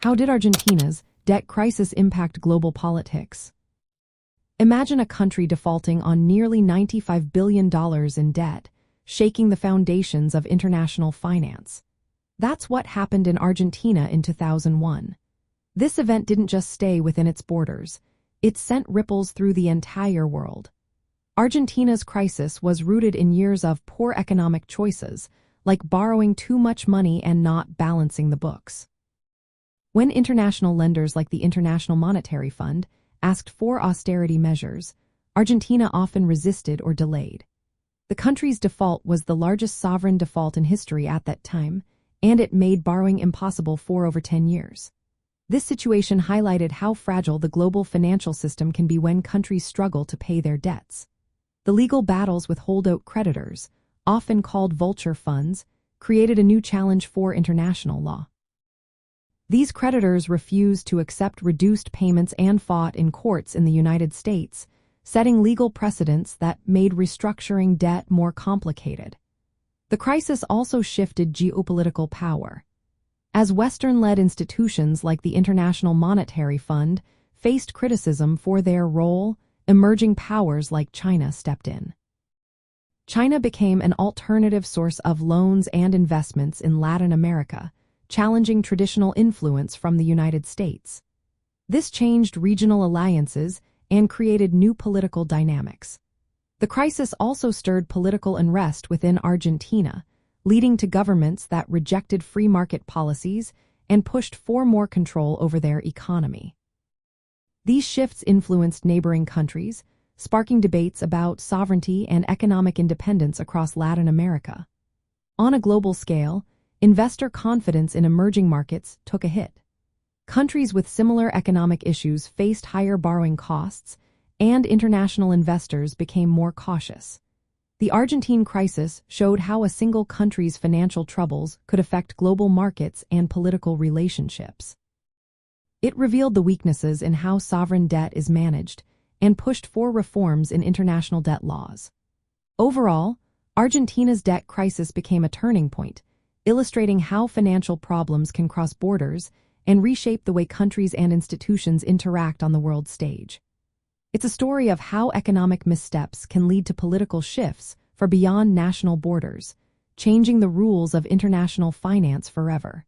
How did Argentina's debt crisis impact global politics? Imagine a country defaulting on nearly $95 billion in debt, shaking the foundations of international finance. That's what happened in Argentina in 2001. This event didn't just stay within its borders. It sent ripples through the entire world. Argentina's crisis was rooted in years of poor economic choices, like borrowing too much money and not balancing the books. When international lenders like the International Monetary Fund asked for austerity measures, Argentina often resisted or delayed. The country's default was the largest sovereign default in history at that time, and it made borrowing impossible for over 10 years. This situation highlighted how fragile the global financial system can be when countries struggle to pay their debts. The legal battles with holdout creditors, often called vulture funds, created a new challenge for international law. These creditors refused to accept reduced payments and fought in courts in the United States, setting legal precedents that made restructuring debt more complicated. The crisis also shifted geopolitical power. As Western-led institutions like the International Monetary Fund faced criticism for their role, emerging powers like China stepped in. China became an alternative source of loans and investments in Latin America, challenging traditional influence from the United States. This changed regional alliances and created new political dynamics. The crisis also stirred political unrest within Argentina, leading to governments that rejected free market policies and pushed for more control over their economy. These shifts influenced neighboring countries, sparking debates about sovereignty and economic independence across Latin America. On a global scale, investor confidence in emerging markets took a hit. Countries with similar economic issues faced higher borrowing costs, and international investors became more cautious. The Argentine crisis showed how a single country's financial troubles could affect global markets and political relationships. It revealed the weaknesses in how sovereign debt is managed and pushed for reforms in international debt laws. Overall, Argentina's debt crisis became a turning point, illustrating how financial problems can cross borders and reshape the way countries and institutions interact on the world stage. It's a story of how economic missteps can lead to political shifts for beyond national borders, changing the rules of international finance forever.